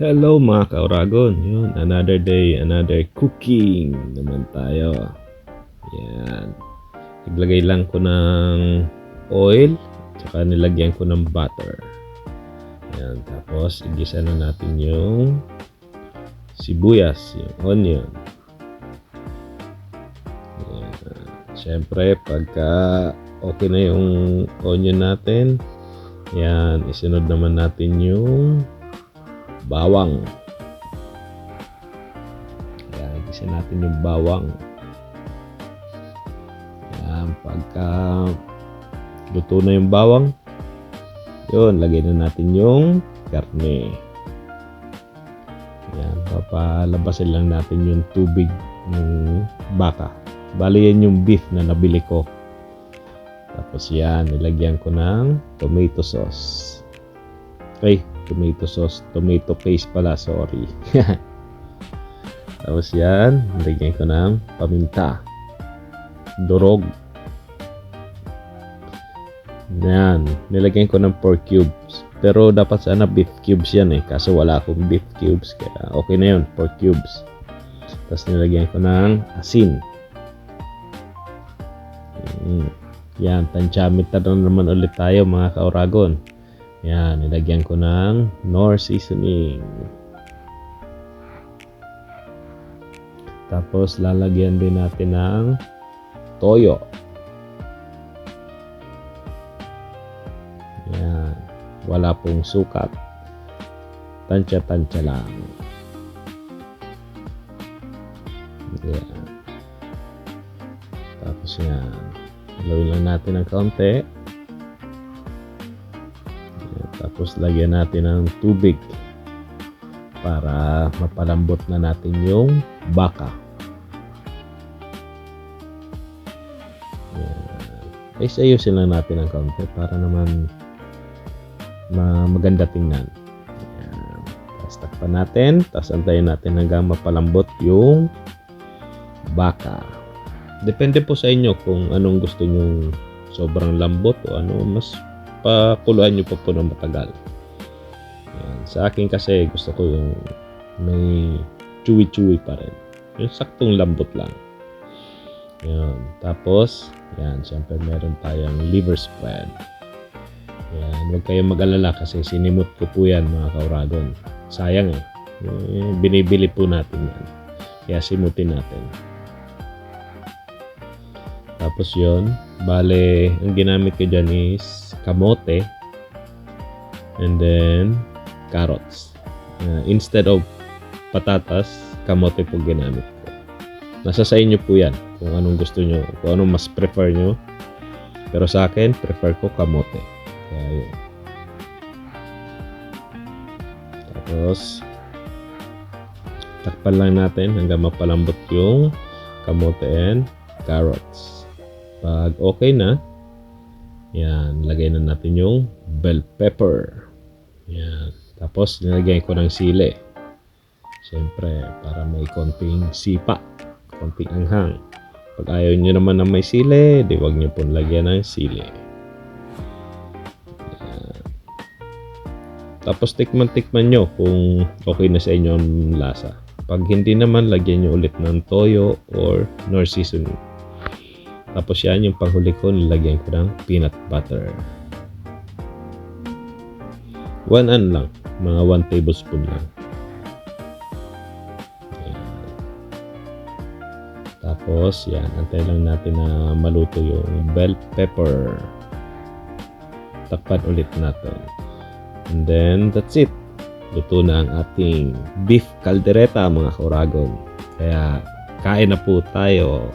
Hello mga kauragon, yun, another day, another cooking naman tayo. Yan, naglagay lang ko ng oil, tsaka nilagyan ko ng butter. Yan, tapos igisa na natin yung sibuyas, yung onion. Yan. Siyempre, pagka okay na yung onion natin, yan, isunod naman natin yung bawang. Ayan, isa natin yung bawang. Ayan, pagka luto na yung bawang, yun, lagay na natin yung karne. Ayan, papalabasin lang natin yung tubig ng baka. Bali yan yung beef na nabili ko. Tapos yan, nilagyan ko ng tomato sauce. Tomato sauce, tomato paste pala, sorry. Tapos yan, nilagyan ko ng paminta, durog. Yan, nilagyan ko ng pork cubes. Pero dapat sana beef cubes yan kaso wala akong beef cubes, kaya okay na yun, pork cubes. Tapos nilagyan ko ng asin. Yan, tansya-mit na naman ulit tayo mga kauragon. Yan, nilagyan ko ng Knorr seasoning. Tapos lalagyan din natin ng toyo. Yan, wala pong sukat. Tansya-tansya lang. Yan. Tapos yan, halawin lang natin ng kaunti. Tapos lagyan natin ng tubig para mapalambot na natin yung baka. Ayusin lang natin ng kaunti para naman maganda tingnan. Tapos takpan natin, tapos antayin natin hanggang mapalambot yung baka. Depende po sa inyo kung anong gusto nyo, sobrang lambot o ano, mas pakuluan nyo pa po ng matagal. Yan. Sa akin kasi gusto ko yung may chewy pa rin, yung saktong lambot lang. Yan. Tapos yan, syempre meron tayong liver spread. Yan, huwag kayong mag-alala kasi sinimot ko po yan mga kauragon. Sayang binibili po natin yan, kaya simutin natin. Tapos yon, bale, ang ginamit ko dyan is kamote and then carrots. Instead of patatas, kamote po ginamit ko. Nasa sa inyo po yan kung anong gusto nyo, kung anong mas prefer nyo. Pero sa akin, prefer ko kamote. Kaya yun. Tapos takpan lang natin hanggang mapalambot yung kamote and carrots. Pag okay na, yan, lagay na natin yung bell pepper. Yan. Tapos nilagay ko ng sili. Siyempre, para may konting sipa, konting anghang. Pag ayaw nyo naman na may sili, di wag nyo pong lagyan ng sili. Yan. Tapos tikman nyo kung okay na sa inyo ang lasa. Pag hindi naman, lagyan nyo ulit ng toyo or Knorr seasoning. Tapos yan, yung panghuli ko, nilagyan ko ng peanut butter. 1 lang, mga 1 tablespoon lang. Yan. Tapos yan, antay lang natin na maluto yung bell pepper. Takpan ulit natin. And then, that's it. Luto na ang ating beef caldereta mga kauragon. Kaya, kain na po tayo.